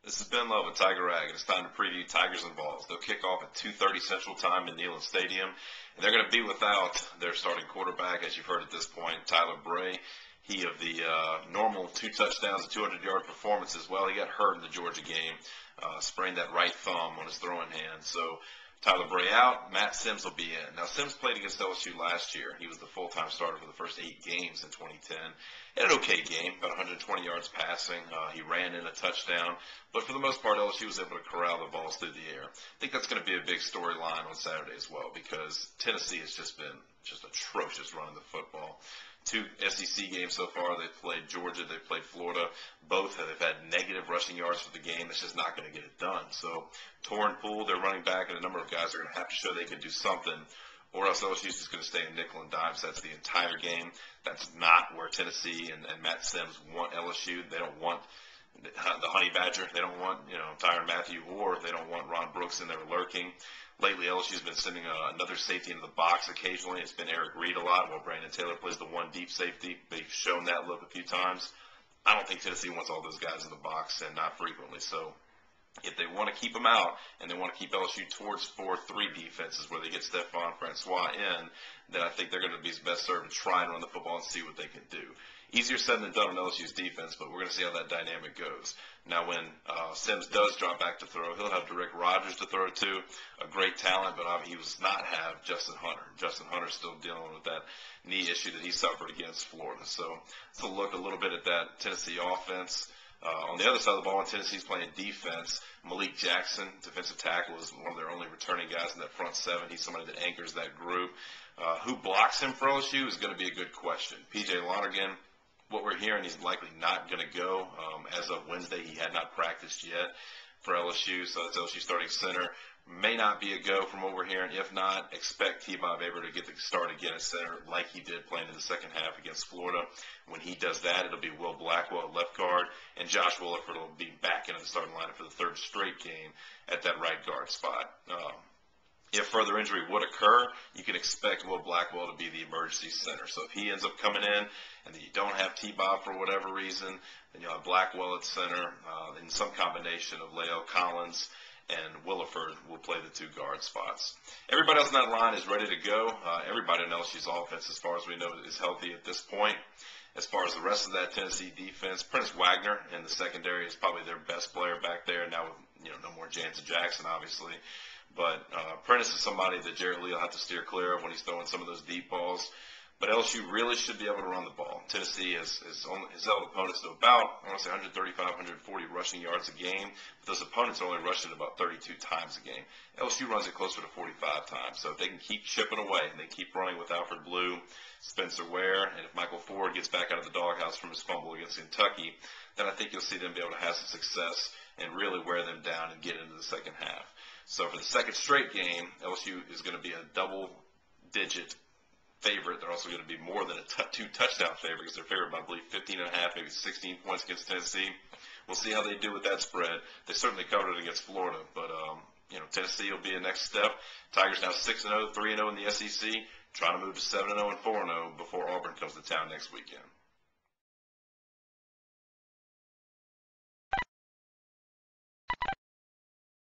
This is Ben Love with Tiger Rag, and it's time to preview Tigers and Vols. They'll kick off at 2:30 Central Time in Neyland Stadium, and they're going to be without their starting quarterback, as you've heard at this point, Tyler Bray. He of the normal 2 touchdowns and 200-yard performances. Well, he got hurt in the Georgia game, sprained that right thumb on his throwing hand. So Tyler Bray out, Matt Sims will be in. Now, Sims played against LSU last year. He was the full-time starter for the first 8 games in 2010. He had an okay game, about 120 yards passing. He ran in a touchdown. But for the most part, LSU was able to corral the balls through the air. I think that's going to be a big storyline on Saturday as well, because Tennessee has just been atrocious running the football. 2 SEC games so far. They've played Georgia. They've played Florida. Both have had negative rushing yards for the game. It's just not going to get it done. So Torrin Poole, their running back, and a number of guys are going to have to show they can do something, or else LSU's just going to stay in nickel and dime sets the entire game. That's not where Tennessee and Matt Sims want LSU. They don't want the Honey Badger. They don't want, Tyrann Mathieu, or they don't want Ron Brooks in there lurking. Lately, LSU's been sending another safety into the box occasionally. It's been Eric Reed a lot, while Brandon Taylor plays the one deep safety. They've shown that look a few times. I don't think Tennessee wants all those guys in the box, and not frequently. So if they want to keep them out and they want to keep LSU towards 4-3 defenses where they get Stephon Francois in, then I think they're going to be best served to try and run the football and see what they can do. Easier said than done on LSU's defense, but we're going to see how that dynamic goes. Now, when Sims does drop back to throw, he'll have Derek Rogers to throw to, a great talent, but he does not have Justin Hunter. Justin Hunter's still dealing with that knee issue that he suffered against Florida. So let's look a little bit at that Tennessee offense. On the other side of the ball, when Tennessee's playing defense, Malik Jackson, defensive tackle, is one of their only returning guys in that front 7. He's somebody that anchors that group. Who blocks him for LSU is going to be a good question. P.J. Lonergan, what we're hearing, he's likely not going to go. As of Wednesday, he had not practiced yet for LSU, so that's LSU starting center. May not be a go from what we're hearing. If not, expect T-Bob Aver to get the start again at center like he did playing in the second half against Florida. When he does that, it'll be Will Blackwell at left guard, and Josh Williford will be back into the starting lineup for the 3rd straight game at that right guard spot. If further injury would occur, you can expect Will Blackwell to be the emergency center. So if he ends up coming in and you don't have T-Bob for whatever reason, then you'll have Blackwell at center in some combination of Leo Collins and Williford will play the 2 guard spots. Everybody else in that line is ready to go. Everybody in LSU's offense, as far as we know, is healthy at this point. As far as the rest of that Tennessee defense, Prentice Wagner in the secondary is probably their best player back there. Now with no more Jansen Jackson, obviously. But Prentice is somebody that Jarrett Lee will have to steer clear of when he's throwing some of those deep balls. But LSU really should be able to run the ball. Tennessee has held opponents to about, 135, 140 rushing yards a game. But those opponents are only rushing about 32 times a game. LSU runs it closer to 45 times. So if they can keep chipping away and they keep running with Alfred Blue, Spencer Ware, and if Michael Ford gets back out of the doghouse from his fumble against Kentucky, then I think you'll see them be able to have some success and really wear them down and get into the second half. So for the 2nd straight game, LSU is going to be a double-digit favorite. They're also going to be more than a 2-touchdown favorite because they're favored by, I believe, 15.5, maybe 16 points against Tennessee. We'll see how they do with that spread. They certainly covered it against Florida, but Tennessee will be a next step. Tigers now 6-0, 3-0 in the SEC, trying to move to 7-0 and 4-0 before Auburn comes to town next weekend.